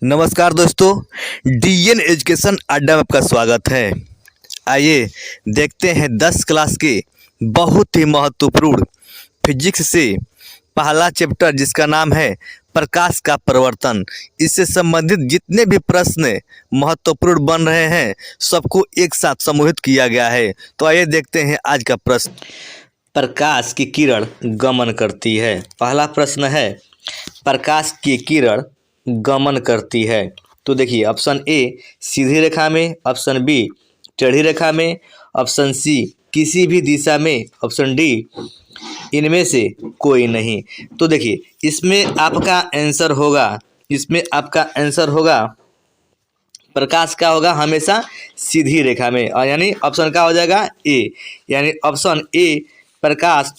नमस्कार दोस्तों, DN education अड्डा में आपका स्वागत है। आइए देखते हैं 10 क्लास के बहुत ही महत्वपूर्ण फिजिक्स से पहला चैप्टर जिसका नाम है प्रकाश का प्रवर्तन। इससे संबंधित जितने भी प्रश्न महत्वपूर्ण बन रहे हैं सबको एक साथ समूहित किया गया है। तो आइए देखते हैं आज का प्रश्न। प्रकाश की किरण गमन करती है। पहला प्रश्न है प्रकाश की किरण गमन करती है। तो देखिए ऑप्शन ए सीधी रेखा में, ऑप्शन बी टेढ़ी रेखा में, ऑप्शन सी किसी भी दिशा में, ऑप्शन डी इनमें से कोई नहीं। तो देखिए इसमें आपका आंसर होगा प्रकाश का होगा हमेशा सीधी रेखा में, और यानी ऑप्शन का हो जाएगा ए, यानी ऑप्शन ए प्रकाश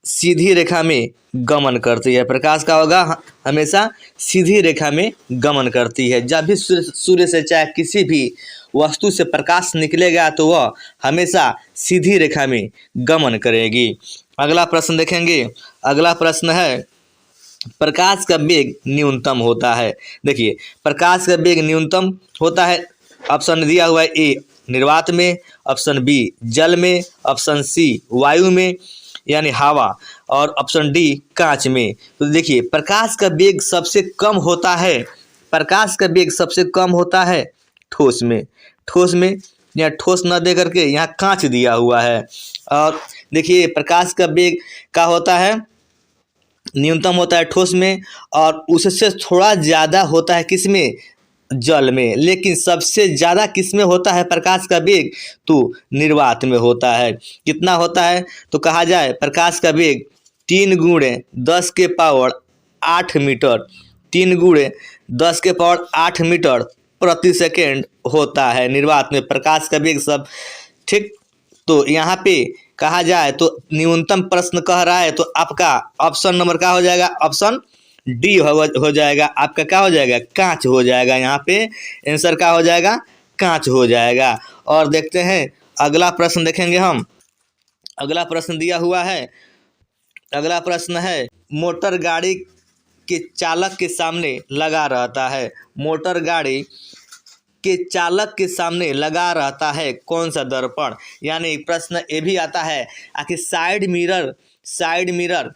सीधी रेखा में गमन करती है। प्रकाश का होगा हमेशा सीधी रेखा में गमन करती है। जब भी सूर्य से चाहे किसी भी वस्तु से प्रकाश निकलेगा तो वह हमेशा सीधी रेखा में गमन करेगी। अगला प्रश्न देखेंगे। अगला प्रश्न है प्रकाश का वेग न्यूनतम होता है। देखिए प्रकाश का वेग न्यूनतम होता है। ऑप्शन दिया हुआ है ए निर्वात में, ऑप्शन बी जल में, ऑप्शन सी वायु में यानी हवा, और ऑप्शन डी कांच में। तो देखिए प्रकाश का वेग सबसे कम होता है, प्रकाश का वेग सबसे कम होता है ठोस में। या ठोस न दे करके यहाँ कांच दिया हुआ है। और देखिए प्रकाश का वेग का होता है न्यूनतम होता है ठोस में, और उससे थोड़ा ज़्यादा होता है किस में, जल में। लेकिन सबसे ज़्यादा किस में होता है प्रकाश का वेग, तो निर्वात में होता है। कितना होता है तो कहा जाए प्रकाश का वेग 3 × 10⁸ मीटर, 3 × 10⁸ मीटर प्रति सेकेंड होता है निर्वात में प्रकाश का वेग सब। ठीक, तो यहाँ पे कहा जाए तो न्यूनतम प्रश्न कह रहा है तो आपका ऑप्शन नंबर क्या हो जाएगा, ऑप्शन डी हो जाएगा। आपका क्या हो जाएगा, कांच हो जाएगा। यहाँ पे आंसर क्या हो जाएगा, कांच हो जाएगा। और देखते हैं अगला प्रश्न देखेंगे हम। अगला प्रश्न दिया हुआ है। अगला प्रश्न है मोटर गाड़ी के चालक के सामने लगा रहता है। मोटर गाड़ी के चालक के सामने लगा रहता है कौन सा दर्पण। यानी प्रश्न ये भी आता है आखिर साइड मिरर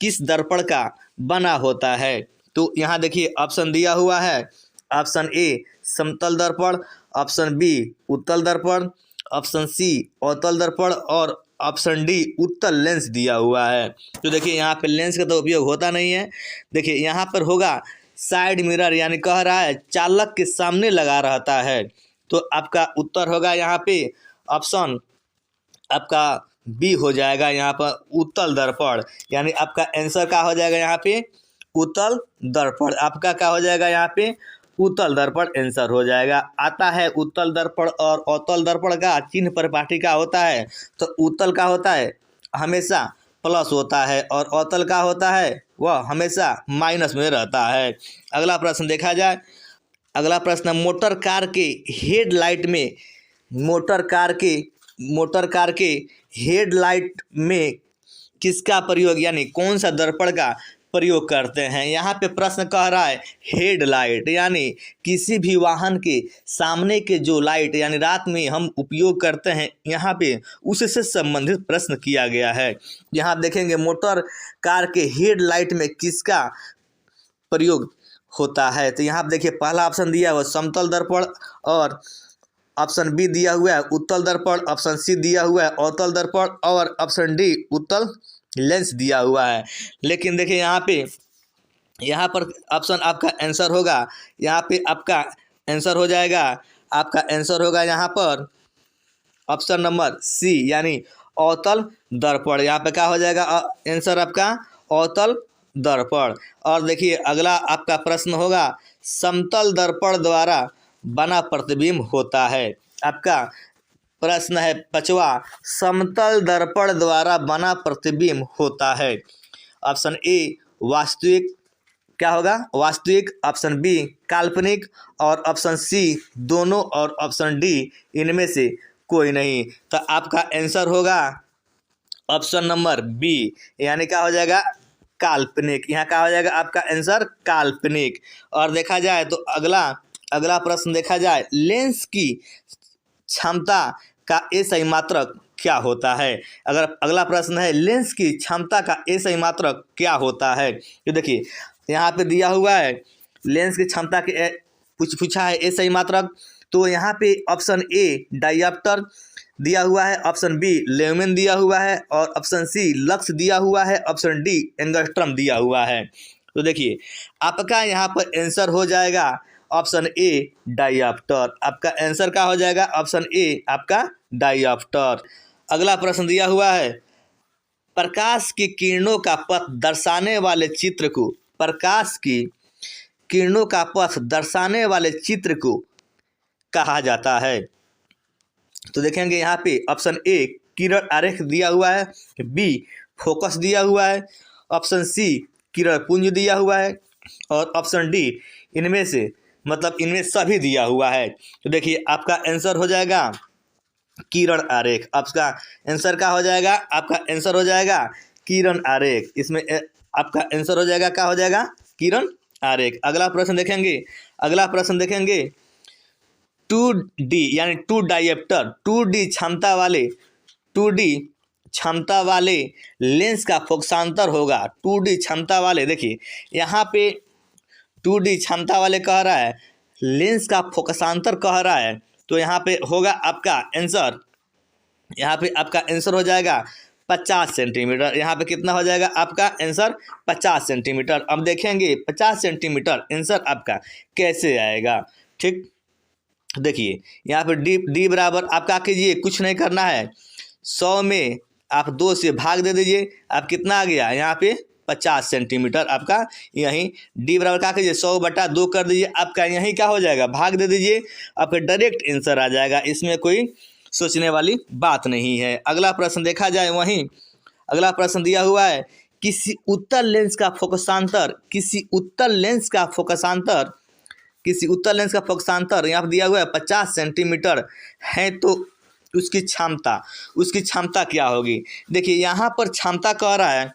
किस दर्पण का बना होता है। तो यहाँ देखिए ऑप्शन दिया हुआ है। ऑप्शन ए समतल दर्पण, ऑप्शन बी उत्तल दर्पण, ऑप्शन सी अवतल दर्पण, और ऑप्शन डी उत्तल लेंस दिया हुआ है। तो देखिए यहाँ पे लेंस का तो उपयोग होता नहीं है। देखिए यहाँ पर होगा साइड मिरर, यानी कह रहा है चालक के सामने लगा रहता है। तो आपका उत्तर होगा यहाँ पे ऑप्शन आपका बी हो जाएगा, यहाँ पर उत्तल दर्पण। यानी आपका आंसर क्या हो जाएगा यहाँ पे, उत्तल दर्पण। आपका क्या हो जाएगा यहाँ पे, उत्तल दर्पण आंसर हो जाएगा। आता है उत्तल दर्पण और अवतल दर्पण का चिन्ह परिपाटी का होता है। तो उत्तल का होता है हमेशा प्लस होता है, और अवतल का होता है वह हमेशा माइनस में रहता है। अगला प्रश्न देखा जाए। अगला प्रश्न मोटर कार के हेडलाइट में, मोटर कार के हेडलाइट में किसका प्रयोग, यानी कौन सा दर्पण का प्रयोग करते हैं। यहाँ पे प्रश्न कह रहा है हेडलाइट, यानी किसी भी वाहन के सामने के जो लाइट यानी रात में हम उपयोग करते हैं, यहाँ पे उससे संबंधित प्रश्न किया गया है। यहाँ आप देखेंगे मोटर कार के हेडलाइट में किसका प्रयोग होता है। तो यहाँ आप देखिए पहला ऑप्शन दिया हुआ समतल दर्पण, और ऑप्शन बी दिया हुआ है उत्तल दर्पण, ऑप्शन सी दिया हुआ है अवतल दर्पण, और ऑप्शन डी उत्तल लेंस दिया हुआ है। लेकिन देखिए यहाँ पर ऑप्शन आपका आंसर होगा, यहाँ पे आपका आंसर हो जाएगा, आपका आंसर होगा यहाँ पर ऑप्शन नंबर सी, यानी अवतल दर्पण। यहाँ पे क्या हो जाएगा आंसर आपका अवतल दर्पण। और देखिए अगला आपका प्रश्न होगा समतल दर्पण द्वारा बना प्रतिबिंब होता है। आपका प्रश्न है पांचवा समतल दर्पण द्वारा बना प्रतिबिंब होता है। ऑप्शन ए वास्तविक, क्या होगा वास्तविक, ऑप्शन बी काल्पनिक, और ऑप्शन सी दोनों, और ऑप्शन डी इनमें से कोई नहीं। तो आपका आंसर होगा ऑप्शन नंबर बी, यानी क्या हो जाएगा काल्पनिक। यहाँ क्या हो जाएगा आपका आंसर काल्पनिक। और देखा जाए तो अगला प्रश्न देखा जाए, लेंस की क्षमता का ए सही मात्रक क्या होता है। अगर अगला प्रश्न है लेंस की क्षमता का ए सही मात्रक क्या होता है, तो देखिए यहाँ पे दिया हुआ है लेंस की क्षमता के कुछ पूछा है ए सही मात्रक। तो यहाँ पे ऑप्शन ए डायप्टर दिया हुआ है, ऑप्शन बी लेमन दिया हुआ है, और ऑप्शन सी लक्स दिया हुआ है, ऑप्शन डी एंगस्ट्रम दिया हुआ है। तो देखिए आपका यहाँ पर आंसर हो जाएगा ऑप्शन ए डायप्टर। आपका आंसर क्या हो जाएगा, ऑप्शन ए आपका डायप्टर। अगला प्रश्न दिया हुआ है, प्रकाश की किरणों का पथ दर्शाने वाले चित्र को, प्रकाश की किरणों का पथ दर्शाने वाले चित्र को कहा जाता है। तो देखेंगे यहाँ पे ऑप्शन ए किरण आरेख दिया हुआ है, बी फोकस दिया हुआ है, ऑप्शन सी किरण पुंज दिया हुआ है, और ऑप्शन डी इनमें से मतलब इनमें सभी दिया हुआ है। तो देखिए आपका आंसर हो जाएगा किरण आरेख। आपका आंसर क्या हो जाएगा, आपका आंसर हो जाएगा किरण आरेख। इसमें आपका आंसर हो जाएगा, क्या हो जाएगा, किरण आरेख। अगला प्रश्न देखेंगे, अगला प्रश्न देखेंगे 2D यानी 2 डायप्टर 2D क्षमता वाले लेंस का फोकसांतर होगा। 2D क्षमता वाले, देखिए यहाँ पे 2D क्षमता वाले कह रहा है, लेंस का फोकसांतर कह रहा है, तो यहाँ पे होगा आपका आंसर, यहाँ पे आपका आंसर हो जाएगा 50 सेंटीमीटर। यहाँ पे कितना हो जाएगा आपका आंसर 50 सेंटीमीटर। अब देखेंगे 50 सेंटीमीटर आंसर आपका कैसे आएगा। ठीक, देखिए यहाँ पे डी बराबर आप क्या कीजिए, कुछ नहीं करना है, 100 में आप 2 से भाग दे दीजिए। आप कितना आ गया यहाँ पे 50 सेंटीमीटर। आपका यहीं डी बराबर क्या कीजिए 100/2 कर दीजिए। आपका यहीं क्या हो जाएगा, भाग दे दीजिए, आपका डायरेक्ट आंसर आ जाएगा। इसमें कोई सोचने वाली बात नहीं है। अगला प्रश्न देखा जाए, वहीं अगला प्रश्न दिया हुआ है, किसी उत्तल लेंस का फोकसांतर यहाँ पर दिया हुआ है 50 सेंटीमीटर है, तो उसकी क्षमता क्या होगी। देखिए यहाँ पर क्षमता कह रहा है,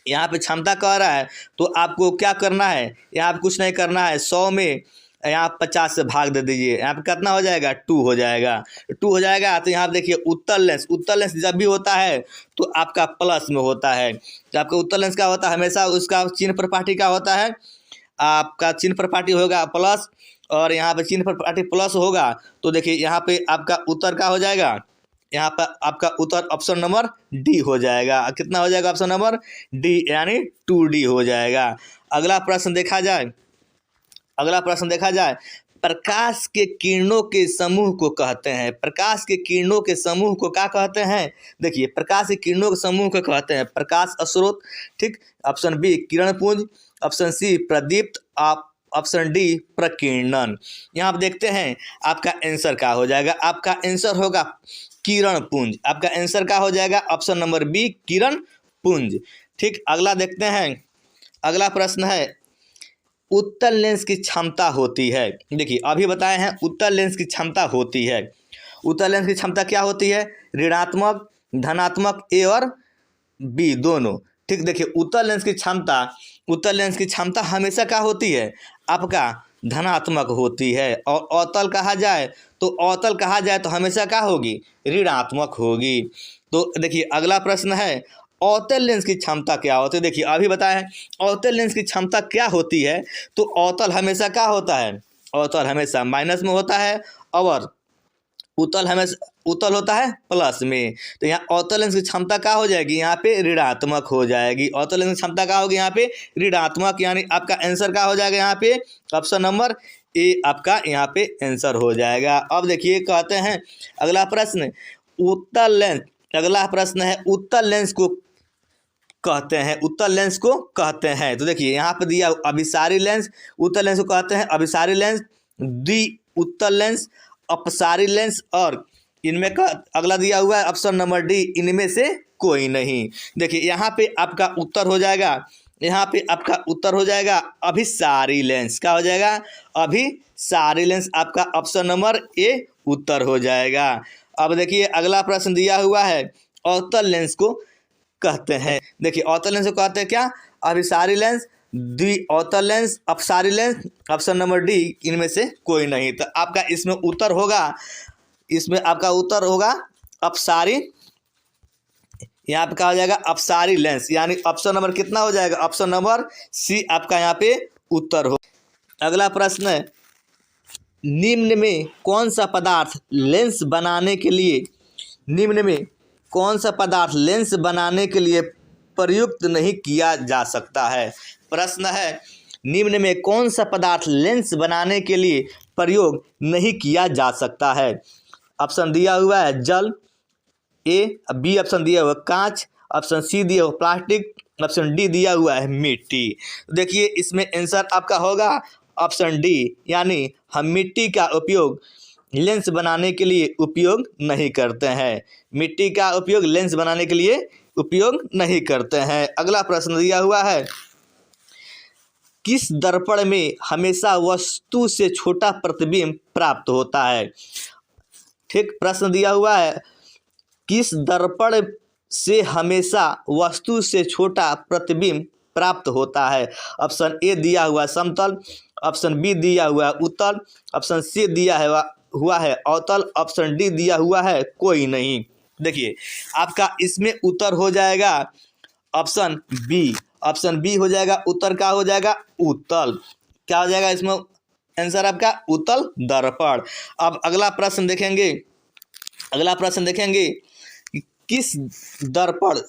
यहाँ पे क्षमता कह रहा है, तो आपको क्या करना है, यहाँ पे कुछ नहीं करना है, 100 में यहाँ 50 से भाग दे दीजिए। यहाँ पे कितना हो जाएगा, 2 हो जाएगा। 2 हो जाएगा तो यहाँ पे देखिए उत्तल लेंस जब भी होता है तो आपका प्लस में होता है। तो आपका उत्तल लेंस का होता है हमेशा उसका चिन्ह प्रपाटी का होता है, आपका चिन्ह प्रपाटी होगा प्लस, और यहाँ पे चिन्ह प्रपाटी प्लस होगा। तो देखिए यहाँ पे आपका उत्तर क्या हो जाएगा, यहाँ पर आपका उत्तर ऑप्शन नंबर डी हो जाएगा। कितना हो जाएगा, ऑप्शन नंबर डी यानी 2D हो जाएगा। अगला प्रश्न देखा जाए, प्रकाश के किरणों के समूह को कहते हैं, प्रकाश के किरणों के समूह को क्या कहते हैं। देखिए प्रकाश के किरणों के समूह को कहते हैं प्रकाश स्रोत। ठीक, ऑप्शन बी किरण पुंज, ऑप्शन सी प्रदीप्त, ऑप्शन डी प्रकीर्णन। यहाँ आप देखते हैं आपका आंसर क्या हो जाएगा, आपका आंसर होगा किरण पुंज। आपका आंसर क्या हो जाएगा, ऑप्शन नंबर बी किरण पुंज। ठीक, अगला देखते हैं, अगला प्रश्न है, उत्तल लेंस की क्षमता होती है। देखिए अभी बताए हैं उत्तल लेंस की क्षमता होती है। उत्तल लेंस की क्षमता क्या होती है, ऋणात्मक धनात्मक, ए और बी दोनों। ठीक, देखिए उत्तल लेंस की क्षमता हमेशा क्या होती है, आपका धनात्मक होती है, और अवतल कहा जाए तो हमेशा क्या होगी, ऋणात्मक होगी। तो देखिए अगला प्रश्न है, अवतल लेंस की क्षमता क्या होती है। देखिए अभी बताया है अवतल लेंस की क्षमता क्या होती है, तो अवतल हमेशा क्या होता है, अवतल हमेशा माइनस में होता है, और उत्तल होता है प्लस में। तो यहाँ अवतल लेंस की क्षमता क्या हो जाएगी, यहाँ पे ऋणात्मक हो जाएगी। अवतल लेंस की क्षमता क्या होगी, यहाँ पे ऋणात्मक, यानी आपका आंसर क्या हो जाएगा, यहाँ पे ऑप्शन नंबर ए आपका यहाँ पे आंसर हो जाएगा। अब देखिए कहते हैं अगला प्रश्न, अगला प्रश्न है उत्तल लेंस को कहते हैं। तो देखिए यहाँ पे दिया अभिसारी लेंस, उत्तल लेंस को कहते हैं अभिसारी लेंस, द्वि उत्तल लेंस, अपसारी लेंस, और इनमें का अगला दिया हुआ है ऑप्शन नंबर डी, इनमें से कोई नहीं। देखिए यहाँ पे आपका उत्तर हो जाएगा, अभिसारी लेंस। क्या हो जाएगा, अभिसारी लेंस। आपका ऑप्शन नंबर ए उत्तर हो जाएगा। अब देखिए अगला प्रश्न दिया हुआ है, अवतल लेंस को कहते हैं। देखिए अवतल लेंस को कहते हैं क्या, अभिसारी लेंस, द्विअवतल लेंस, अपसारी लेंस। ऑप्शन नंबर डी इनमें से कोई नहीं। तो आपका इसमें उत्तर होगा, इसमें आपका उत्तर होगा अपसारी। यहाँ पे क्या हो जाएगा, अपसारी लेंस, यानी ऑप्शन नंबर कितना हो जाएगा, ऑप्शन नंबर सी आपका यहाँ पे उत्तर हो। अगला प्रश्न है, निम्न में कौन सा पदार्थ लेंस बनाने के लिए, निम्न में कौन सा पदार्थ लेंस बनाने के लिए प्रयुक्त नहीं किया जा सकता है। प्रश्न है, निम्न में कौन सा पदार्थ लेंस बनाने के लिए प्रयोग नहीं किया जा सकता है। ऑप्शन दिया हुआ है जल, ए, बी ऑप्शन दिया हुआ कांच, ऑप्शन सी दिया हुआ प्लास्टिक, ऑप्शन डी दिया हुआ है मिट्टी। देखिए इसमें आंसर आपका होगा ऑप्शन डी, यानी हम मिट्टी का उपयोग लेंस बनाने के लिए उपयोग नहीं करते हैं। मिट्टी का उपयोग लेंस बनाने के लिए उपयोग नहीं करते हैं। अगला प्रश्न दिया हुआ है, किस दर्पण में हमेशा वस्तु से छोटा प्रतिबिंब प्राप्त होता है। ठीक, प्रश्न दिया हुआ है, किस दर्पण से हमेशा वस्तु से छोटा प्रतिबिंब प्राप्त होता है। ऑप्शन ए दिया हुआ समतल, ऑप्शन बी दिया हुआ उत्तल, ऑप्शन सी दिया हुआ है अवतल, ऑप्शन डी दिया हुआ है कोई नहीं। देखिए आपका इसमें उत्तर हो जाएगा ऑप्शन बी, ऑप्शन बी हो जाएगा उत्तर, का हो जाएगा उत्तल। क्या हो जाएगा इसमें आंसर आपका उत्तल दर्पण। अब अगला प्रश्न देखेंगे, अगला प्रश्न देखेंगे, किस दर्पण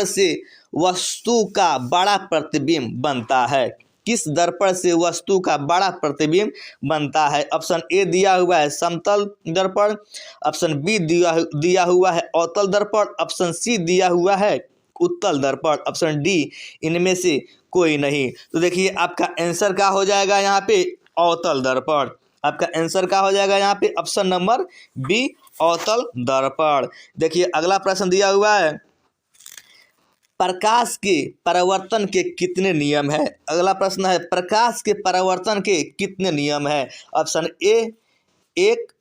से वस्तु का बड़ा प्रतिबिंब बनता है। किस दर्पण से वस्तु का बड़ा प्रतिबिंब बनता है। ऑप्शन ए दिया हुआ है समतल दर्पण, ऑप्शन बी दिया हुआ है अवतल दर्पण, ऑप्शन सी दिया हुआ है उत्तल दर्पण, ऑप्शन डी इनमें से कोई नहीं। तो देखिए आपका आंसर क्या हो जाएगा यहाँ पे अवतल दर्पण। आपका आंसर क्या हो जाएगा यहाँ पे ऑप्शन नंबर बी अवतल दर्पण। देखिए अगला प्रश्न दिया हुआ है, प्रकाश के परावर्तन के कितने नियम है। अगला प्रश्न है, प्रकाश के परावर्तन के कितने नियम है। Option A 1,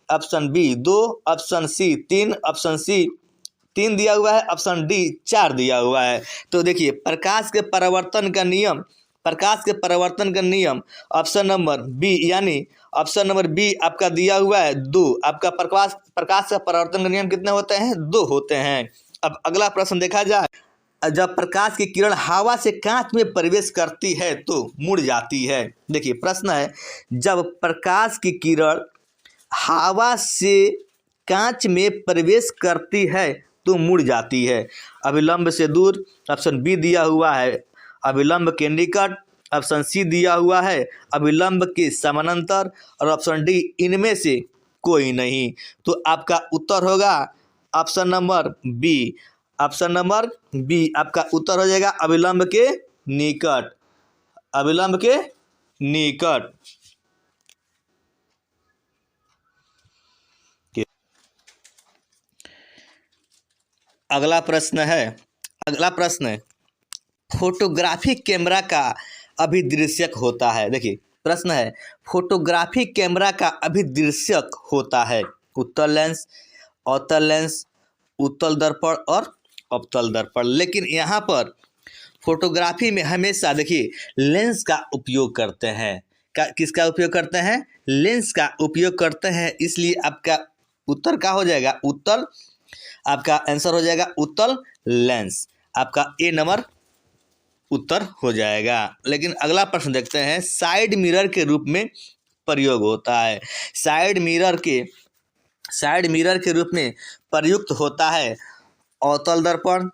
option B 2, option C 3, option C 3 दिया हुआ है, ऑप्शन डी 4 दिया हुआ है। तो देखिए प्रकाश के परावर्तन का नियम, प्रकाश के परावर्तन का नियम ऑप्शन नंबर बी, यानी ऑप्शन नंबर बी आपका दिया हुआ है 2। आपका प्रकाश का परावर्तन का नियम कितने होते हैं, 2 होते हैं। अब अगला प्रश्न देखा जाए, जब प्रकाश की किरण हवा से कांच में प्रवेश करती है तो मुड़ जाती है। देखिए प्रश्न है, जब प्रकाश की किरण हवा से कांच में प्रवेश करती है तो मुड़ जाती है। अभिलंब से दूर, ऑप्शन बी दिया हुआ है अभिलंब के निकट, ऑप्शन सी दिया हुआ है अभिलंब के समानांतर, और ऑप्शन डी इनमें से कोई नहीं। तो आपका उत्तर होगा option number B, option number B आपका उत्तर हो जाएगा अभिलंब के निकट, अभिलंब के निकट। अगला प्रश्न है, अगला प्रश्न है, फोटोग्राफी कैमरा का अभिदृश्यक होता है। देखिए प्रश्न है, फोटोग्राफी कैमरा का अभिदृश्यक होता है उत्तल लेंस, अवतल लेंस, उत्तल दर्पण और अवतल दर्पण। लेकिन यहाँ पर फोटोग्राफी में हमेशा देखिए लेंस का उपयोग करते हैं। किसका उपयोग करते हैं, लेंस का उपयोग करते हैं, इसलिए आपका उत्तर क्या हो जाएगा उत्तल। आपका आंसर हो जाएगा उत्तल लेंस, आपका ए नंबर उत्तर हो जाएगा। लेकिन अगला प्रश्न देखते हैं, साइड मिरर के रूप में प्रयोग होता है। साइड मिरर के रूप में प्रयुक्त होता है अवतल दर्पण,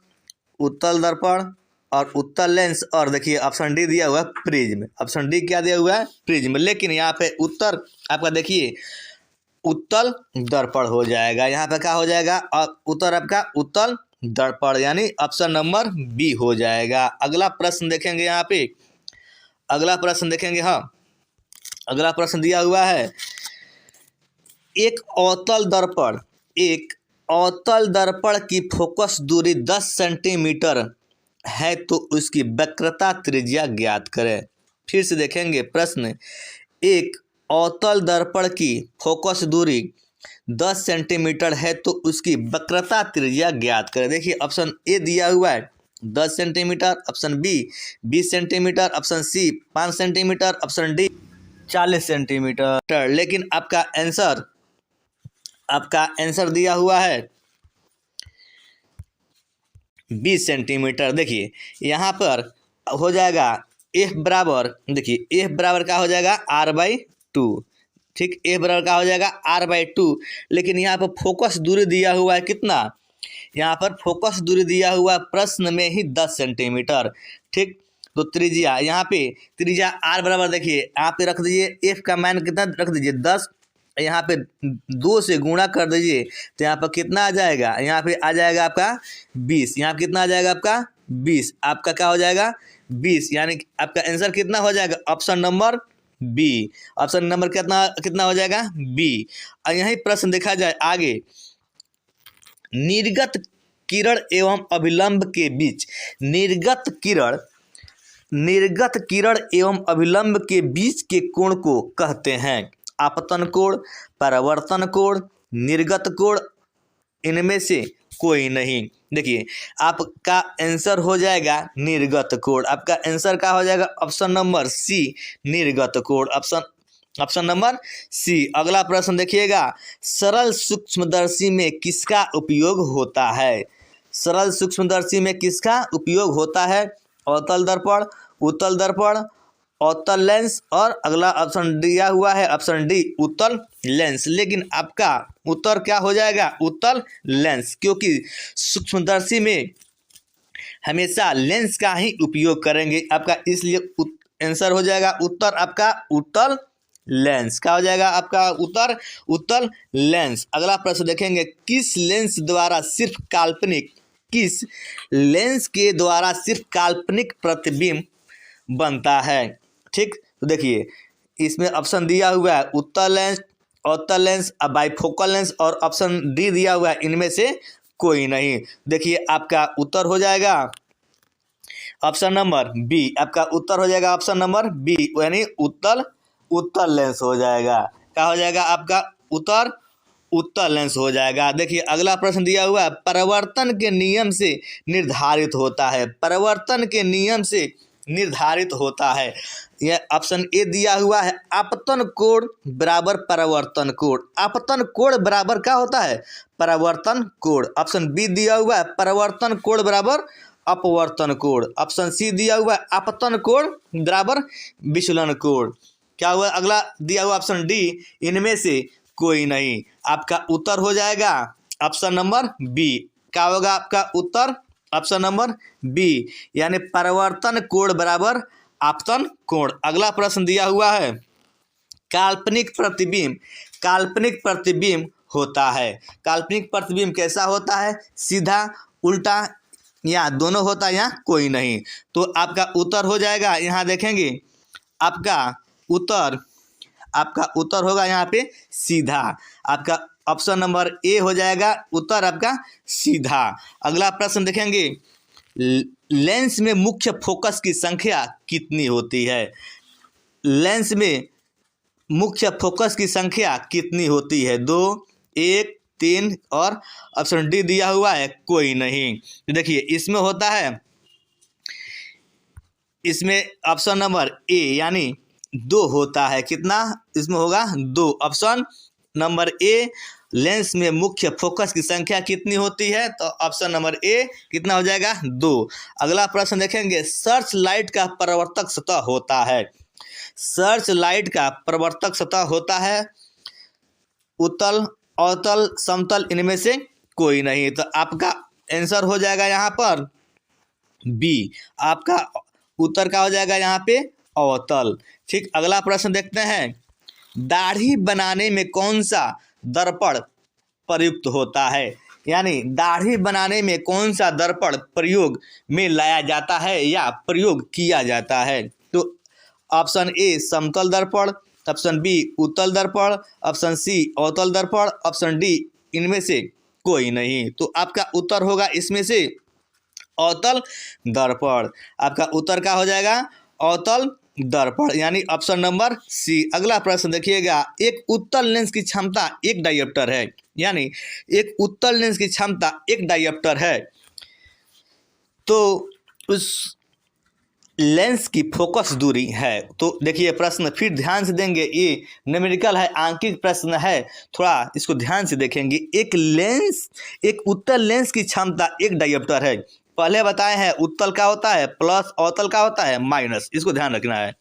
उत्तल दर्पण और उत्तल लेंस, और देखिए ऑप्शन डी दिया हुआ है प्रिज्म। ऑप्शन डी क्या दिया हुआ है, प्रिज्म। लेकिन यहाँ पे उत्तर आपका देखिए उत्तल दर्पण हो जाएगा। यहाँ पे क्या हो जाएगा, उत्तर आपका उत्तल दर्पण, यानी ऑप्शन नंबर बी हो जाएगा। अगला प्रश्न देखेंगे, यहाँ पे अगला प्रश्न देखेंगे। हाँ, अगला प्रश्न दिया हुआ है, एक अवतल दर्पण की फोकस दूरी 10 सेंटीमीटर है तो उसकी वक्रता त्रिज्या ज्ञात करें। फिर से देखेंगे प्रश्न, एक अवतल दर्पण की फोकस दूरी 10 सेंटीमीटर है तो उसकी वक्रता त्रिज्या ज्ञात करें। देखिए ऑप्शन ए दिया हुआ है 10 centimetre, option B 20 centimetre, option C 5 centimetre, option D 40 centimetre. लेकिन आपका आंसर दिया हुआ है 20 सेंटीमीटर। देखिए यहाँ पर हो जाएगा एफ बराबर, देखिए एफ बराबर क्या हो जाएगा r/2, ठीक, एफ बराबर क्या हो जाएगा r/2। लेकिन यहाँ पर फोकस दूरी दिया हुआ है कितना, यहाँ पर फोकस दूरी दिया हुआ प्रश्न में ही 10 सेंटीमीटर, ठीक। तो त्रिज्या, यहाँ पे त्रिज्या r बराबर, देखिए यहाँ पे रख दीजिए एफ का मान कितना रख दीजिए 10, यहाँ पे 2 से गुणा कर दीजिए तो यहाँ पर कितना आ जाएगा, यहाँ पे आ जाएगा आपका 20, यहाँ कितना आ जाएगा आपका 20, आपका क्या हो जाएगा 20, यानी आपका आंसर कितना हो जाएगा option number B, option number कितना कितना हो जाएगा बी। और यही प्रश्न देखा जाए आगे, निर्गत किरण एवं अभिलंब के बीच, निर्गत किरण एवं अभिलंब के बीच के कोण को कहते हैं आपतन कोण, परावर्तन कोण, निर्गत कोण, इनमें से कोई नहीं। देखिए आपका आंसर हो जाएगा निर्गत कोण, आपका आंसर क्या हो जाएगा ऑप्शन नंबर सी निर्गत कोण, ऑप्शन नंबर सी। अगला प्रश्न देखिएगा, सरल सूक्ष्मदर्शी में किसका उपयोग होता है, सरल सूक्ष्मदर्शी में किसका उपयोग होता है, अवतल दर्पण, उत्तल दर्पण, अवतल लेंस, और अगला ऑप्शन दिया हुआ है ऑप्शन डी उत्तल लेंस। लेकिन आपका उत्तर क्या हो जाएगा उत्तल लेंस, क्योंकि सूक्ष्मदर्शी में हमेशा लेंस का ही उपयोग करेंगे आपका, इसलिए आंसर हो जाएगा उत्तर आपका उत्तल लेंस। क्या हो जाएगा आपका उत्तर उत्तल लेंस। अगला प्रश्न देखेंगे, किस लेंस द्वारा सिर्फ काल्पनिक, किस लेंस के द्वारा सिर्फ काल्पनिक प्रतिबिंब बनता है, ठीक। तो देखिए इसमें ऑप्शन दिया हुआ है उत्तल लेंस, अवतल लेंस, बाइफोकल लेंस, और ऑप्शन डी दिया हुआ है इनमें से कोई नहीं। देखिए आपका उत्तर हो जाएगा ऑप्शन नंबर बी, आपका उत्तर हो जाएगा ऑप्शन नंबर बी, यानी उत्तल लेंस हो जाएगा। क्या हो जाएगा आपका उत्तर उत्तल लेंस हो जाएगा। देखिए अगला प्रश्न दिया हुआ है, परिवर्तन के नियम से निर्धारित होता है, परिवर्तन के नियम से निर्धारित होता है। यह ऑप्शन ए दिया हुआ है आपतन कोण बराबर परावर्तन कोण, आपतन कोण बराबर क्या होता है परावर्तन कोण। ऑप्शन बी दिया हुआ है परावर्तन कोण बराबर अपवर्तन कोण, ऑप्शन सी दिया हुआ है आपतन कोण बराबर विचलन कोण। क्या हुआ अगला दिया हुआ ऑप्शन डी इनमें से कोई नहीं, आपका उत्तर हो जाएगा ऑप्शन नंबर बी। क्या होगा आपका उत्तर ऑप्शन नंबर बी, यानी परिवर्तन कोण बराबर आपतन कोण। अगला प्रश्न दिया हुआ है, काल्पनिक प्रतिबिंब होता है, काल्पनिक प्रतिबिंब कैसा होता है, सीधा, उल्टा, या दोनों होता है या कोई नहीं। तो आपका उत्तर हो जाएगा, यहाँ देखेंगे आपका उत्तर होगा यहाँ पे सीधा, आपका ऑप्शन नंबर ए हो जाएगा उत्तर आपका सीधा। अगला प्रश्न देखेंगे, लेंस में मुख्य फोकस की संख्या कितनी होती है, लेंस में मुख्य फोकस की संख्या कितनी होती है, 2, 1, 3, और ऑप्शन डी दिया हुआ है कोई नहीं। देखिए इसमें होता है, इसमें ऑप्शन नंबर ए यानी 2 होता है, कितना इसमें होगा 2, ऑप्शन नंबर ए लेंस में मुख्य फोकस की संख्या कितनी होती है, तो ऑप्शन नंबर ए कितना हो जाएगा 2। अगला प्रश्न देखेंगे, सर्च लाइट का परावर्तक सतह होता है, सर्च लाइट का परावर्तक सतह होता है उत्तल, अवतल, समतल, इनमें से कोई नहीं। तो आपका आंसर हो जाएगा यहाँ पर बी, आपका उत्तर का हो जाएगा यहाँ पे अवतल, ठीक। अगला प्रश्न देखते हैं, दाढ़ी बनाने में कौन सा दर्पण प्रयुक्त होता है, यानी दाढ़ी बनाने में कौन सा दर्पण प्रयोग में लाया जाता है या प्रयोग किया जाता है। तो ऑप्शन ए समतल दर्पण, ऑप्शन बी उत्तल दर्पण, ऑप्शन सी अवतल दर्पण, ऑप्शन डी इनमें से कोई नहीं। तो आपका उत्तर होगा इसमें से अवतल दर्पण, आपका उत्तर क्या हो जाएगा अवतल दर्पण, यानी ऑप्शन नंबर सी। अगला प्रश्न देखिएगा, एक उत्तल लेंस की क्षमता 1 डायोप्टर है, यानी एक उत्तल लेंस की क्षमता 1 डायोप्टर है, तो उस लेंस की फोकस दूरी है। तो देखिए प्रश्न फिर ध्यान से देंगे, ये न्यूमेरिकल है, आंकिक प्रश्न है, थोड़ा इसको ध्यान से देखेंगे। एक लेंस, एक उत्तल लेंस की क्षमता एक डायोप्टर है। पहले बताए हैं उत्तल का होता है प्लस, अवतल का होता है माइनस, इसको ध्यान रखना है।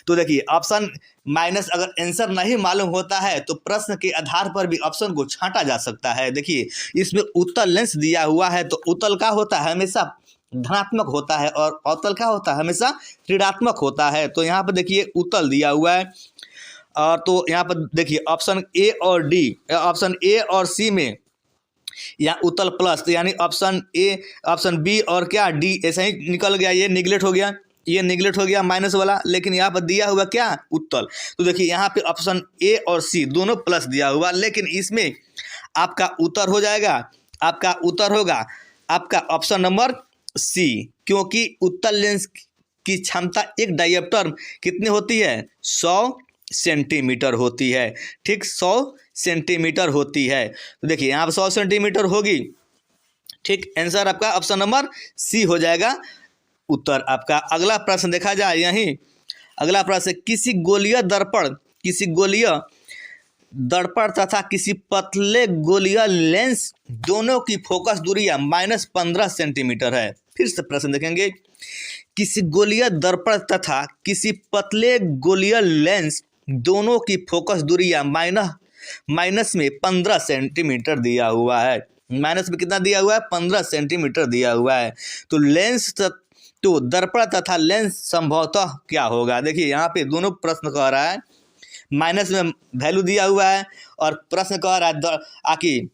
तो देखिए ऑप्शन माइनस, अगर आंसर नहीं मालूम होता है तो प्रश्न के आधार पर भी ऑप्शन को छांटा जा सकता है। देखिए इसमें उत्तल लेंस दिया हुआ है तो उत्तल का होता है हमेशा धनात्मक होता है और अवतल का होता है हमेशा ऋणात्मक होता है। तो यहाँ पर देखिए उत्तल दिया हुआ है, और तो यहाँ पर देखिए ऑप्शन ए और डी, ऑप्शन ए और सी में या उत्तल प्लस, तो यानी ऑप्शन ए, ऑप्शन बी और क्या डी ऐसा ही निकल गया, ये निगलेक्ट हो गया, ये निगलेक्ट हो गया माइनस वाला, लेकिन यहाँ पर दिया हुआ क्या उत्तल। तो देखिए यहाँ पे ऑप्शन ए और सी दोनों प्लस दिया हुआ, लेकिन इसमें आपका उत्तर हो जाएगा, आपका उत्तर होगा आपका ऑप्शन नंबर सी, क्योंकि उत्तल लेंस की क्षमता एक डायोप्टर कितनी होती है 100 सेंटीमीटर होती है। ठीक 100 सेंटीमीटर होती है। तो देखिए यहाँ पर 100 सेंटीमीटर होगी। ठीक आंसर आपका ऑप्शन नंबर सी हो जाएगा उत्तर आपका। अगला प्रश्न देखा जाए, यहीं अगला प्रश्न, किसी गोलीय दर्पण तथा किसी पतले गोलीय लेंस दोनों की फोकस दूरियां -15 सेंटीमीटर है। फिर से प्रश्न देखेंगे, किसी गोलीय दर्पण तथा किसी पतले गोलीय लेंस दोनों की फोकस दूरियां माइनस में 15 सेंटीमीटर दिया हुआ है। माइनस में कितना दिया हुआ है 15 सेंटीमीटर दिया हुआ है। तो लेंस तो दर्पण तथा लेंस संभवतः क्या होगा। देखिए यहाँ पे दोनों प्रश्न कह रहा है, माइनस में वैल्यू दिया हुआ है और प्रश्न कह रहा है आखिर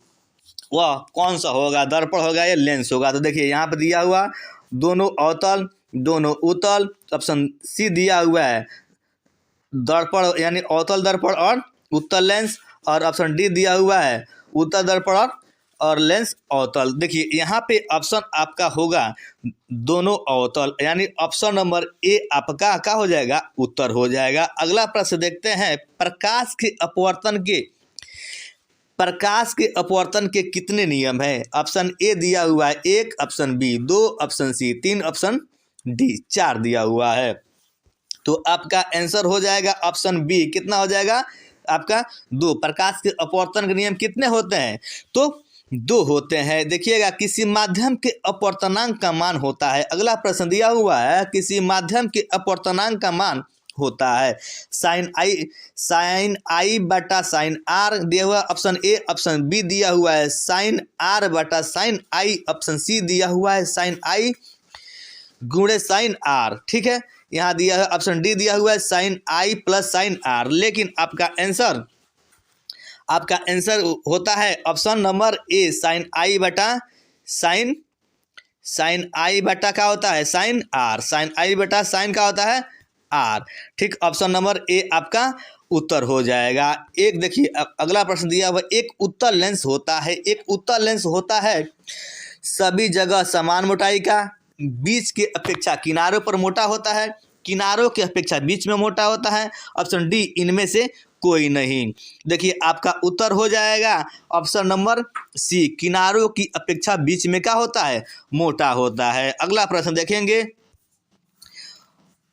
वह कौन सा होगा, दर्पण होगा या लेंस होगा। तो देखिए यहाँ पे दिया हुआ दोनों अवतल दोनों उत्तल, ऑप्शन सी दिया हुआ है दर्पण यानी अवतल दर्पण और उत्तल लेंस, और ऑप्शन डी दिया हुआ है उत्तल दर्पण और लेंस अवतल। देखिए यहाँ पे ऑप्शन आपका होगा दोनों अवतल, यानी ऑप्शन नंबर ए आपका क्या हो जाएगा उत्तर हो जाएगा। अगला प्रश्न देखते हैं, प्रकाश के अपवर्तन के कितने नियम है। ऑप्शन ए दिया हुआ है 1, option B 2, option C 3, option D 4 दिया हुआ है। तो आपका आंसर हो जाएगा ऑप्शन बी, कितना हो जाएगा आपका 2। प्रकाश के अपवर्तन के नियम कितने होते हैं, तो 2 होते हैं। देखिएगा किसी माध्यम के अपवर्तनांक का मान होता है, अगला प्रश्न दिया हुआ है किसी माध्यम के अपवर्तनांक का मान होता है साइन आई बटा साइन आर दिया हुआ ऑप्शन ए, ऑप्शन बी दिया हुआ है साइन आर बटा साइन आई, ऑप्शन सी दिया हुआ है साइन आई गुणे साइन आर। ठीक है, यहाँ दिया है ऑप्शन डी दिया हुआ है sine i plus sine r, लेकिन आपका आंसर होता है option number A sine i बटा साइन आई बटा क्या होता है साइन आर, साइन आई बटा साइन का होता है आर। ठीक, ऑप्शन नंबर ए आपका उत्तर हो जाएगा। एक देखिए अगला प्रश्न दिया हुआ, एक उत्तल लेंस होता है सभी जगह समान मोटाई का, बीच के अपेक्षा किनारों पर मोटा होता है, किनारों के अपेक्षा बीच में मोटा होता है, ऑप्शन डी इनमें से कोई नहीं। देखिए आपका उत्तर हो जाएगा ऑप्शन नंबर सी, किनारों की अपेक्षा बीच में क्या होता है मोटा होता है। अगला प्रश्न देखेंगे,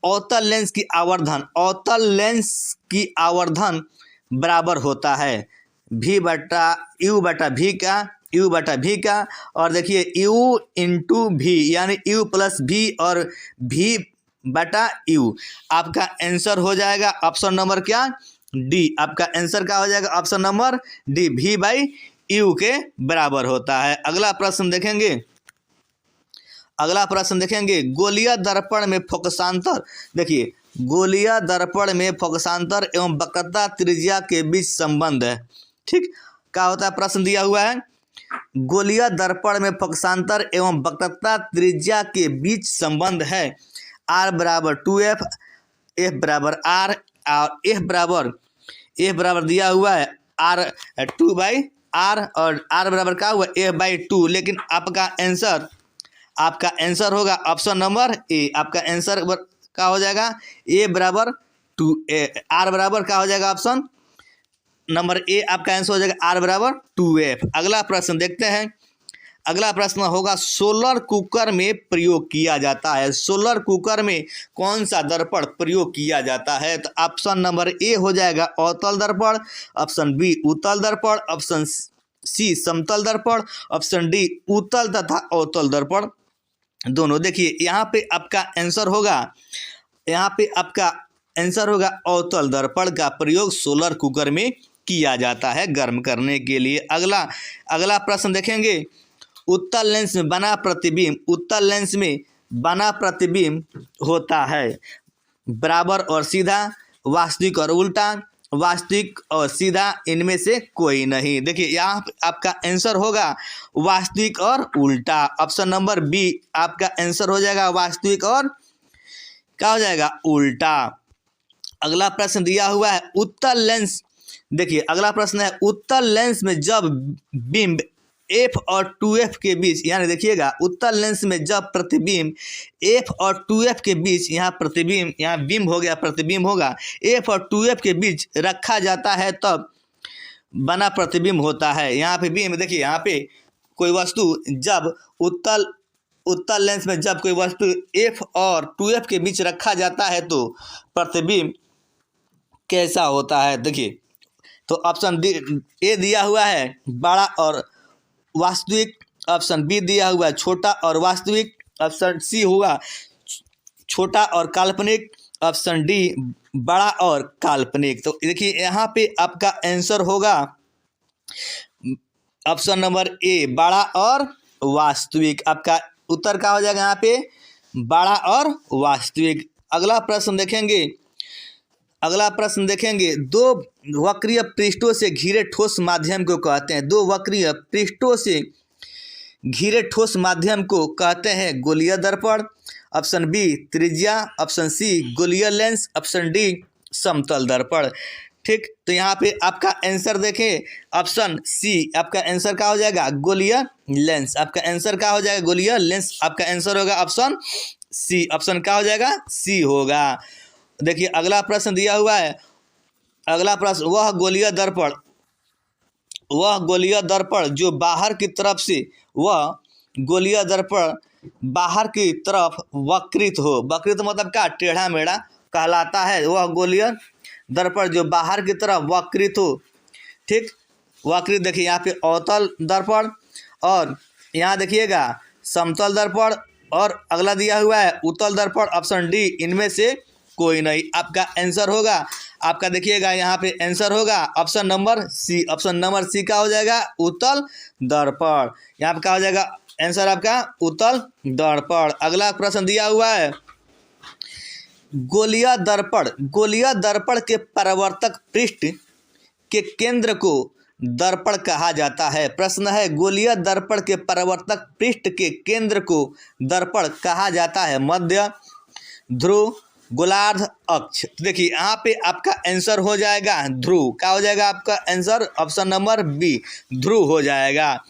अवतल लेंस की आवर्धन बराबर होता है यू बटा भी का, और देखिए यू इंटू भी यानी यू प्लस भी और भी बटा यू। आपका आंसर हो जाएगा ऑप्शन नंबर क्या डी, आपका आंसर क्या हो जाएगा ऑप्शन नंबर डी, भी बाई यू के बराबर होता है। अगला प्रश्न देखेंगे, गोलीय दर्पण में फोकसांतर। देखिए गोलीय दर्पण में फोकसांतर एवं वक्रता त्रिज्या के बीच संबंध है। ठीक, क्या होता है प्रश्न दिया हुआ है, गोलीय दर्पण में फोकसांतर एवं वक्रता त्रिज्या के बीच संबंध है r बराबर 2f, f बराबर r और f बराबर दिया हुआ है r/2/r और r बराबर क्या हुआ f/2, लेकिन आपका आंसर होगा ऑप्शन नंबर ए, आपका आंसर क्या हो जाएगा a बराबर 2a, r बराबर क्या हो जाएगा ऑप्शन नंबर ए, आपका आंसर हो जाएगा r बराबर 2f। अगला प्रश्न देखते हैं, अगला प्रश्न होगा सोलर कुकर में प्रयोग किया जाता है। सोलर कुकर में कौन सा दर्पण प्रयोग किया जाता है? तो ऑप्शन नंबर ए हो जाएगा अवतल दर्पण, ऑप्शन बी उत्तल दर्पण, ऑप्शन सी समतल दर्पण, ऑप्शन डी उत्तल तथा अवतल दर्पण दोनों। देखिए यहाँ पे आपका आंसर होगा, यहाँ पे आपका आंसर होगा अवतल दर्पण का प्रयोग सोलर कुकर में किया जाता है गर्म करने के लिए। अगला प्रश्न देखेंगे, उत्तल लेंस में बना प्रतिबिंब, उत्तल लेंस में बना प्रतिबिंब होता है बराबर और सीधा, वास्तविक और उल्टा, वास्तविक और सीधा, इनमें से कोई नहीं। देखिए यहाँ आपका आंसर होगा वास्तविक और उल्टा। ऑप्शन नंबर बी आपका आंसर हो जाएगा वास्तविक और क्या हो जाएगा उल्टा। अगला प्रश्न दिया हुआ है उत्तल लेंस। देखिए अगला प्रश्न है उत्तल लेंस में जब बिंब f और 2f के बीच, यानी देखिएगा उत्तल लेंस में जब प्रतिबिंब f और 2f के बीच, यहाँ प्रतिबिंब, यहाँ बिंब हो गया, प्रतिबिंब होगा, f और 2f के बीच रखा जाता है तब बना प्रतिबिंब होता है। यहाँ पे बिंब, देखिए यहाँ पे कोई वस्तु जब उत्तल लेंस में जब कोई वस्तु f और 2f के बीच रखा जाता है तो प्रतिबिंब कैसा होता है? देखिए तो ऑप्शन ए दिया हुआ है बड़ा और वास्तविक, ऑप्शन बी दिया हुआ है छोटा और वास्तविक, ऑप्शन सी हुआ छोटा और काल्पनिक, ऑप्शन डी बड़ा और काल्पनिक। तो देखिए यहाँ पे आपका आंसर होगा ऑप्शन नंबर ए बड़ा और वास्तविक। आपका उत्तर क्या हो जाएगा यहाँ पे बड़ा और वास्तविक। अगला प्रश्न देखेंगे दो वक्रीय पृष्ठों से घिरे ठोस माध्यम को कहते हैं, दो वक्रीय पृष्ठों से घिरे ठोस माध्यम को कहते हैं गोलीय दर्पण, ऑप्शन बी त्रिज्या, ऑप्शन सी गोलीय लेंस, ऑप्शन डी समतल दर्पण। ठीक, तो यहाँ पे आपका आंसर देखें ऑप्शन सी, आपका आंसर क्या हो जाएगा गोलीय लेंस। आपका आंसर क्या हो जाएगा गोलीय लेंस। आपका आंसर होगा ऑप्शन सी, ऑप्शन क्या हो जाएगा सी होगा। देखिए अगला प्रश्न दिया हुआ है, अगला प्रश्न वह गोलीय दर्पण जो बाहर की तरफ से, वह गोलीय दर्पण बाहर की तरफ वक्रित हो, वक्रित मतलब क्या टेढ़ा मेढ़ा कहलाता है, वह गोलीय दर्पण जो बाहर की तरफ वक्रित हो। ठीक, वक्रित देखिए यहाँ पे अवतल दर्पण और यहाँ देखिएगा समतल दर्पण और अगला दिया हुआ है उत्तल दर्पण, ऑप्शन डी इनमें से कोई नहीं। आपका आंसर होगा, आपका देखिएगा यहाँ पे आंसर होगा option number C, option number C का हो जाएगा उत्तल दर्पण। यहाँ पे क्या हो जाएगा आंसर आपका उत्तल दर्पण। अगला प्रश्न दिया हुआ है गोलीय दर्पण के परावर्तक पृष्ठ के केंद्र को दर्पण कहा जाता है। प्रश्न है गोलीय दर्पण के परावर्तक पृष्ठ के केंद्र को दर्पण कहा जाता है, मध्य, ध्रुव, गोलार्ध, अक्ष। देखिए यहाँ पे आपका आंसर हो जाएगा ध्रुव। क्या हो जाएगा आपका आंसर ऑप्शन नंबर बी ध्रुव हो जाएगा।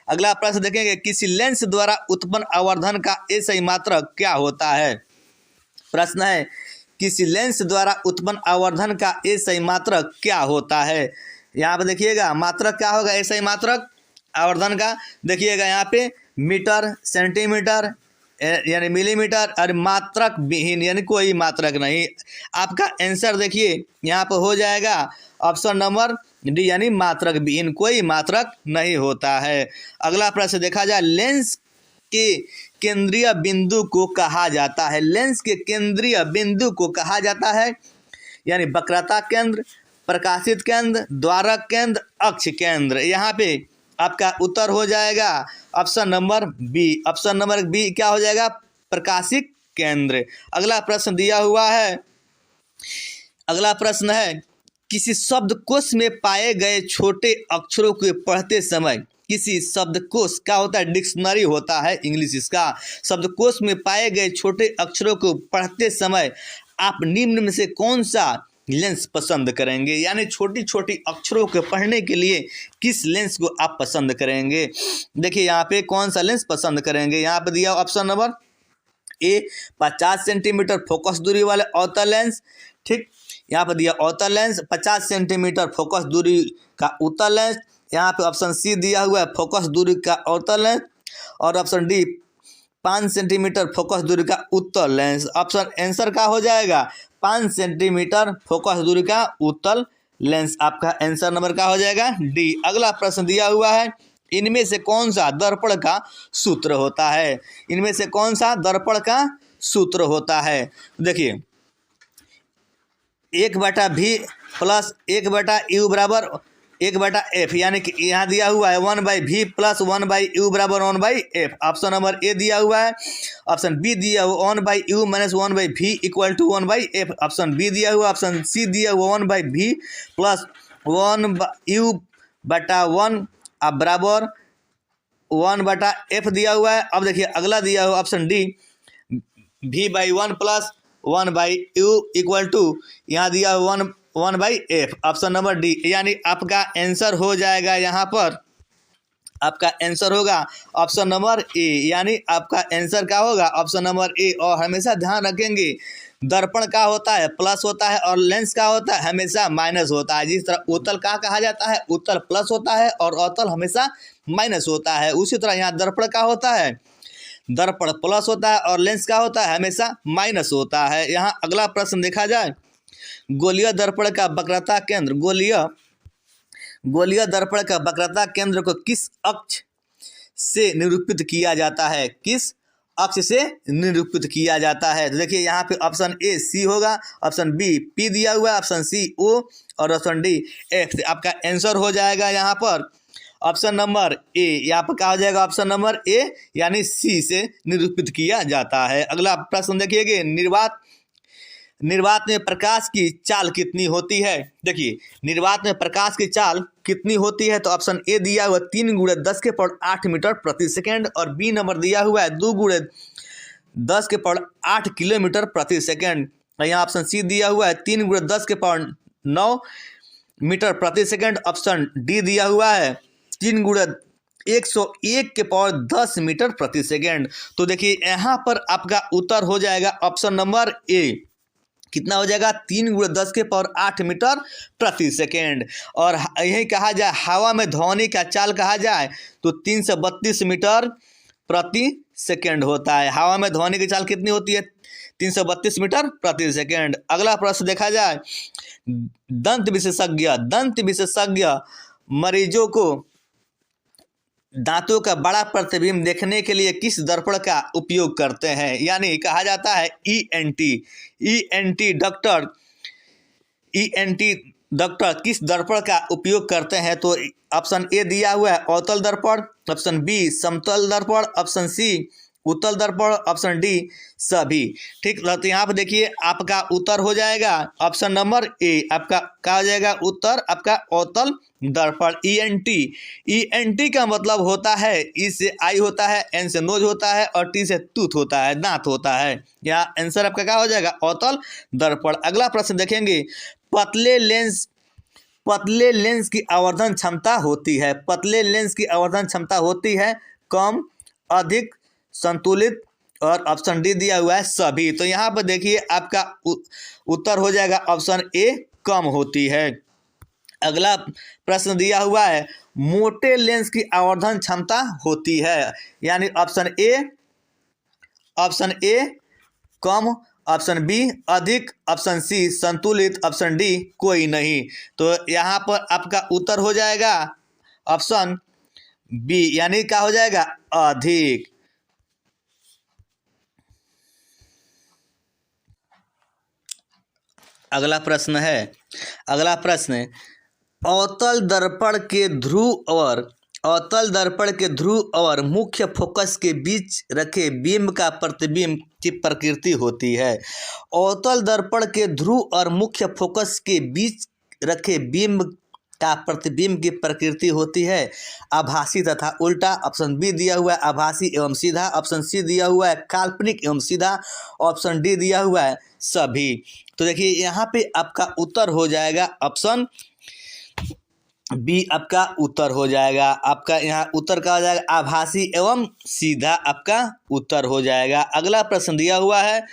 अगला प्रश्न देखेंगे किसी लेंस द्वारा उत्पन्न आवर्धन का एसआई मात्रक क्या होता है। प्रश्न है किसी लेंस द्वारा उत्पन्न आवर्धन का एसआई मात्रक क्या होता है। यहाँ पे देखिएगा मात्रक क्या होगा एसआई मात्रक आवर्धन का, देखिएगा यहाँ पे मीटर, सेंटीमीटर यानी मिलीमीटर और मात्रक विहीन यानी कोई मात्रक नहीं। आपका आंसर देखिए यहाँ पर हो जाएगा ऑप्शन नंबर डी यानी मात्रक विहीन, कोई मात्रक नहीं होता है। अगला प्रश्न देखा जाए लेंस के केंद्रीय बिंदु को कहा जाता है, लेंस के केंद्रीय बिंदु को कहा जाता है यानी वक्रता केंद्र, प्रकाशित केंद्र, द्वारक केंद्र, अक्ष केंद्र। यहाँ पे आपका उत्तर हो जाएगा option number B, option number B क्या हो जाएगा प्रकाशित केंद्र। अगला प्रश्न दिया हुआ है, अगला प्रश्न है किसी शब्दकोश में पाए गए छोटे अक्षरों को पढ़ते समय, किसी शब्दकोश क्या होता है डिक्शनरी होता है इंग्लिश इसका, शब्दकोश में पाए गए छोटे अक्षरों को पढ़ते समय आप निम्न में से कौन सा लेंस पसंद करेंगे, यानी छोटी छोटी अक्षरों को पढ़ने के लिए किस लेंस को आप पसंद करेंगे। देखिए यहाँ पे कौन सा लेंस पसंद करेंगे, यहाँ पे दिया ऑप्शन नंबर ए 50 सेंटीमीटर फोकस दूरी वाले अवतल लेंस। ठीक, यहाँ पर दिया अवतल लेंस 50 सेंटीमीटर फोकस दूरी का उत्तल लेंस। यहाँ पे ऑप्शन सी दिया हुआ है फोकस दूरी का अवतल लेंस, और ऑप्शन डी 5 सेंटीमीटर फोकस दूरी का उत्तल लेंस। ऑप्शन आंसर का हो जाएगा 5 सेंटीमीटर फोकस दूरी का उत्तल लेंस। आपका आंसर नंबर का हो जाएगा डी। अगला प्रश्न दिया हुआ है, इनमें से कौन सा दर्पण का सूत्र होता है? इनमें से कौन सा दर्पण का सूत्र होता है? देखिए 1/v प्लस 1/u बराबर 1/f, यानी कि यहाँ दिया हुआ है 1/v प्लस 1/u बराबर 1/f। ऑप्शन नंबर ए दिया हुआ है। ऑप्शन बी दिया हुआ 1/u minus 1/v equal to 1/f। Option B दिया हुआ। ऑप्शन सी दिया हुआ 1/v प्लस 1/u/1 अब बराबर 1/f दिया हुआ है। अब देखिए अगला दिया हुआ option D v/1 plus 1/u equal to यहाँ दिया हुआ 1/f। ऑप्शन नंबर डी, यानी आपका आंसर हो जाएगा यहाँ पर, आपका आंसर होगा ऑप्शन नंबर ए, यानी आपका आंसर क्या होगा ऑप्शन नंबर ए। और हमेशा ध्यान रखेंगे दर्पण का होता है प्लस होता है और लेंस का होता है हमेशा माइनस होता है। जिस तरह उत्तल का कहा जाता है, उत्तल प्लस होता है और अवतल हमेशा माइनस होता है, उसी तरह यहाँ दर्पण का होता है, दर्पण प्लस होता है और लेंस का होता है हमेशा माइनस होता है। यहाँ अगला प्रश्न देखा जाए, गोलीय दर्पण का वक्रता केंद्र, गोलीय दर्पण का वक्रता केंद्र को किस अक्ष से निरूपित किया जाता है? किस अक्ष से निरूपित किया जाता है? तो देखिए यहाँ पे ऑप्शन ए सी होगा, ऑप्शन बी पी दिया हुआ है, ऑप्शन सी ओ और ऑप्शन डी एक्स। आपका आंसर हो जाएगा यहाँ पर ऑप्शन नंबर ए। यहाँ पर क्या हो जाएगा ऑप्शन नंबर ए, यानी सी से निरूपित किया जाता है। अगला प्रश्न देखिएगा, निर्वात में प्रकाश की चाल कितनी होती है? देखिए निर्वात में प्रकाश की चाल कितनी होती है? तो ऑप्शन ए दिया हुआ 3 × 10⁸ मीटर प्रति सेकेंड और बी नंबर दिया हुआ है 2 × 10⁸ किलोमीटर प्रति सेकेंड। यहाँ ऑप्शन सी दिया हुआ है 3 × 10⁹ मीटर प्रति सेकेंड। ऑप्शन डी दिया हुआ है 3 × 101⁻10 मीटर प्रति सेकेंड। तो देखिए यहाँ पर आपका उत्तर हो जाएगा ऑप्शन नंबर ए, कितना हो जाएगा 3 × 10⁸ मीटर प्रति सेकेंड। और यही कहा जाए हवा में ध्वनि का चाल कहा जाए तो 332 मीटर प्रति सेकेंड होता है। हवा में ध्वनि की चाल कितनी होती है? 332 मीटर प्रति सेकेंड। अगला प्रश्न देखा जाए, दंत विशेषज्ञ मरीजों को दांतों का बड़ा प्रतिबिंब देखने के लिए किस दर्पण का उपयोग करते हैं? यानी कहा जाता है ईएनटी डॉक्टर किस दर्पण का उपयोग करते हैं? तो ऑप्शन ए दिया हुआ है अवतल दर्पण, ऑप्शन बी समतल दर्पण, ऑप्शन सी उत्तल दर्पण, ऑप्शन डी सभी। ठीक, तो यहाँ पर देखिए आपका उत्तर हो जाएगा ऑप्शन नंबर ए। आपका क्या हो जाएगा उत्तर? आपका अवतल दर्पण। ईएनटी का मतलब होता है, ई से आई होता है, एन से नोज होता है और टी से टूथ होता है, दांत होता है। यहाँ आंसर आपका क्या हो जाएगा अवतल दर्पण। अगला प्रश्न देखेंगे, पतले लेंस की आवर्धन क्षमता होती है, पतले लेंस की आवर्धन क्षमता होती है कम, अधिक, संतुलित और ऑप्शन डी दिया हुआ है सभी। तो यहाँ पर देखिए आपका उत्तर हो जाएगा ऑप्शन ए कम होती है। अगला प्रश्न दिया हुआ है, मोटे लेंस की आवर्धन क्षमता होती है, यानी ऑप्शन ए कम, ऑप्शन बी अधिक, ऑप्शन सी संतुलित, ऑप्शन डी कोई नहीं। तो यहाँ पर आपका उत्तर हो जाएगा ऑप्शन बी, यानी क्या हो जाएगा अधिक। अगला प्रश्न अवतल दर्पण के ध्रुव और मुख्य फोकस के बीच रखे बिंब का प्रतिबिंब की प्रकृति होती है। अवतल दर्पण के ध्रुव और मुख्य फोकस के बीच रखे बिंब का प्रतिबिंब की प्रकृति होती है आभासी तथा उल्टा। ऑप्शन बी दिया हुआ है आभासी एवं सीधा, ऑप्शन सी दिया हुआ है काल्पनिक एवं सीधा, ऑप्शन डी दिया हुआ है सभी। तो देखिए यहाँ पे आपका उत्तर हो जाएगा ऑप्शन बी, आपका उत्तर हो जाएगा। आपका यहाँ उत्तर का हो जाएगा आभासी एवं सीधा, आपका उत्तर हो जाएगा। अगला प्रश्न दिया हुआ है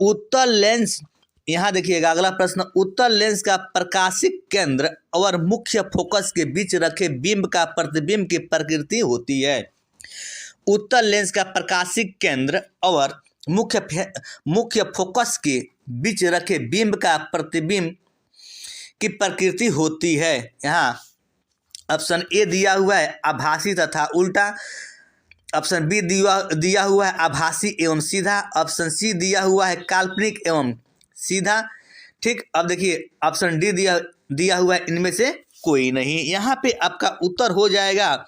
उत्तल लेंस, यहाँ देखिएगा अगला प्रश्न, उत्तल लेंस का प्रकाशिक केंद्र और मुख्य फोकस के बीच रखे बिंब का प्रतिबिंब की प्रकृति होती है। उत्तल लेंस का प्रकाशिक केंद्र और मुख्य फोकस के बीच रखे बिंब का प्रतिबिंब की प्रकृति होती है। यहाँ ऑप्शन ए दिया हुआ है आभासी तथा उल्टा, ऑप्शन बी दिया हुआ है आभासी एवं सीधा, ऑप्शन सी दिया हुआ है काल्पनिक एवं सीधा। ठीक, अब देखिए ऑप्शन डी दिया हुआ है इनमें से कोई नहीं। यहाँ पे आपका उत्तर हो जाएगा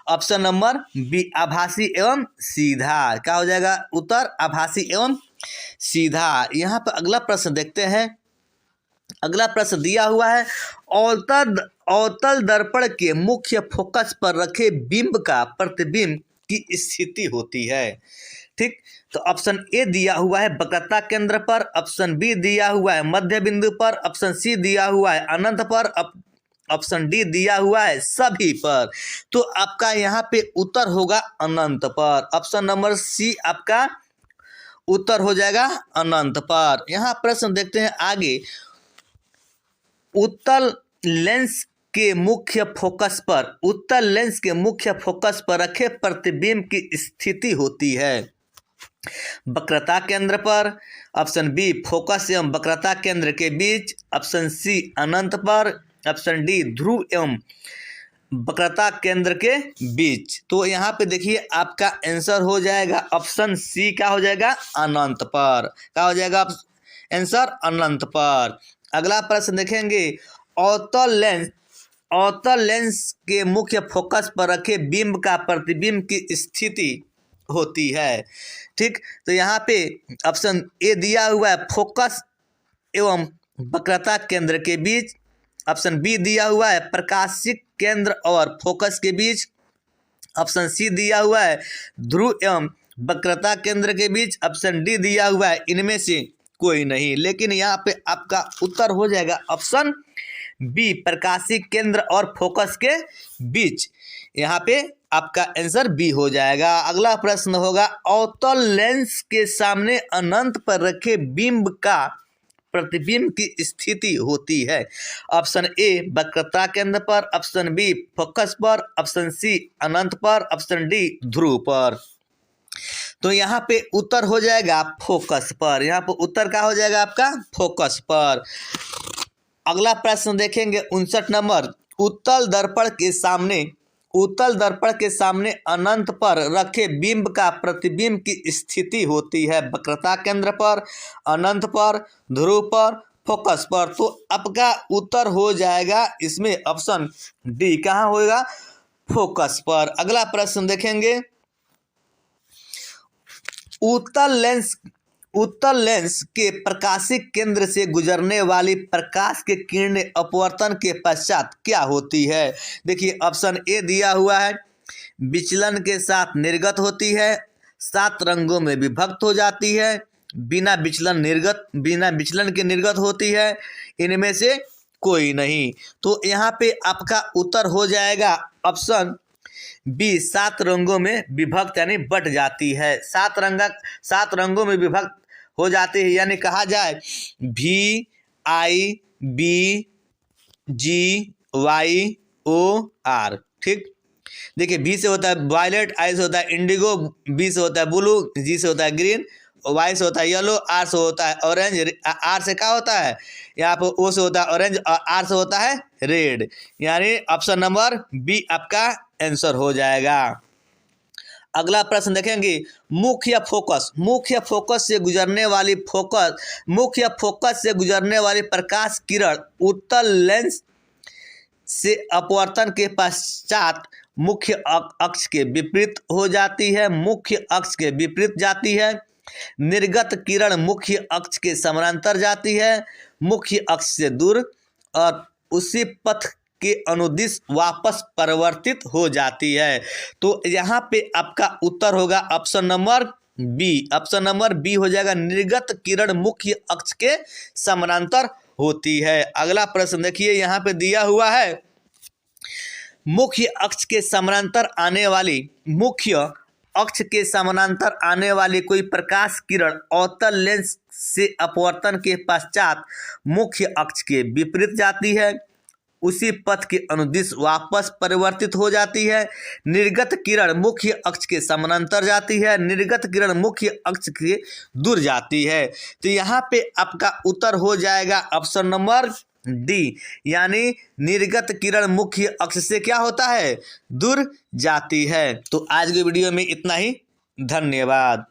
ऑप्शन नंबर बी आभासी एवं सीधा। क्या हो जाएगा उत्तर? आभासी एवं सीधा। यहाँ पर अगला प्रश्न देखते हैं। अगला प्रश्न दिया हुआ है अवतल दर्पण के मुख्य फोकस पर रखे बिंब का प्रतिबिंब की स्थिति होती है। ठीक, तो ऑप्शन ए दिया हुआ है वक्रता केंद्र पर, ऑप्शन बी दिया हुआ है मध्य बिंदु पर, ऑप्शन सी दिया हुआ है अनंत पर, ऑप्शन डी दिया हुआ है सभी पर। तो आपका यहाँ पे उत्तर होगा अनंत पर। ऑप्शन नंबर सी आपका उत्तर हो जाएगा अनंत पर। यहाँ प्रश्न देखते हैं आगे। उत्तल लेंस के मुख्य फोकस पर रखे प्रतिबिंब की स्थिति होती है वक्रता केंद्र पर, ऑप्शन बी फोकस एवं वक्रता केंद्र के बीच, ऑप्शन सी अनंत पर, ऑप्शन डी ध्रुव एवं वक्रता केंद्र के बीच। तो यहाँ पे देखिए आपका आंसर हो जाएगा ऑप्शन सी। क्या हो जाएगा? अनंत पर। क्या हो जाएगा आंसर? अनंत पर। अगला प्रश्न देखेंगे। अवतल लेंस के मुख्य फोकस पर रखे बिंब का प्रतिबिंब की स्थिति होती है। ठीक, तो यहाँ पे ऑप्शन ए दिया हुआ है फोकस एवं वक्रता केंद्र के बीच, ऑप्शन बी दिया हुआ है प्रकाशिक केंद्र और फोकस के बीच, ऑप्शन सी दिया हुआ है ध्रुव एवं वक्रता केंद्र के बीच, ऑप्शन डी दिया हुआ है इनमें से कोई नहीं। लेकिन यहाँ पे आपका उत्तर हो जाएगा ऑप्शन बी प्रकाशिक केंद्र और फोकस के बीच। यहाँ पे आपका आंसर बी हो जाएगा। अगला प्रश्न होगा। अवतल लेंस के सामने अनंत पर रखे बिंब का प्रतिबिंब की स्थिति होती है। ऑप्शन ए वक्रता केंद्र पर, ऑप्शन बी फोकस पर, ऑप्शन सी अनंत पर, ऑप्शन डी ध्रुव पर। तो यहाँ पे उत्तर हो जाएगा फोकस पर। यहाँ पर उत्तर क्या हो जाएगा आपका? फोकस पर। अगला प्रश्न देखेंगे 59 नंबर। उत्तल दर्पण के सामने अनंत पर रखे बिंब का प्रतिबिंब की स्थिति होती है वक्रता केंद्र पर, अनंत पर, ध्रुव पर, फोकस पर। तो आपका उत्तर हो जाएगा इसमें ऑप्शन डी। कहाँ होगा? फोकस पर। अगला प्रश्न देखेंगे। उत्तल लेंस के प्रकाशिक केंद्र से गुजरने वाली प्रकाश के किरणें अपवर्तन के पश्चात क्या होती है? देखिए ऑप्शन ए दिया हुआ है विचलन के साथ निर्गत होती है, 7 रंगों में विभक्त हो जाती है, बिना विचलन के निर्गत होती है, इनमें से कोई नहीं। तो यहाँ पे आपका उत्तर हो जाएगा ऑप्शन बी 7 रंगों में विभक्त यानी बट जाती है। 7 रंगों में विभक्त हो जाती है, यानी कहा जाए VIBGYOR। ठीक, देखिए भी से होता है वायलेट, आई से होता है इंडिगो, बी से होता है ब्लू, जी से होता है ग्रीन, वाई से होता है येलो, आर से होता है ऑरेंज, आर से क्या होता है यहाँ पर ओ से होता है ऑरेंज और आर से होता है रेड। यानी ऑप्शन नंबर बी आपका आंसर हो जाएगा। अगला प्रश्न देखेंगे। मुख्य फोकस से गुजरने वाली प्रकाश किरण उत्तल लेंस से अपवर्तन के पश्चात मुख्य अक्ष के विपरीत हो जाती है, मुख्य अक्ष के विपरीत जाती है। निर्गत किरण मुख्य अक्ष के समानांतर जाती है, मुख्य अक्ष से दूर और उसी पथ के अनुदिश वापस परिवर्तित हो जाती है। तो यहाँ पे आपका उत्तर होगा option number B. Option number B हो जाएगा निर्गत किरण मुख्य अक्ष के समानांतर होती है। अगला प्रश्न देखिए, यहाँ पे दिया हुआ है मुख्य अक्ष के समानांतर आने वाली कोई प्रकाश किरण अवतल लेंस से अपवर्तन के पश्चात मुख्य अक्ष के विपरीत जाती है, उसी पथ के अनुदिश वापस परिवर्तित हो जाती है। निर्गत किरण मुख्य अक्ष के समानांतर जाती है, निर्गत किरण मुख्य अक्ष के दूर जाती है। तो यहाँ पे आपका उत्तर हो जाएगा ऑप्शन नंबर डी, यानी निर्गत किरण मुख्य अक्ष से क्या होता है, दूर जाती है। तो आज के वीडियो में इतना ही, धन्यवाद।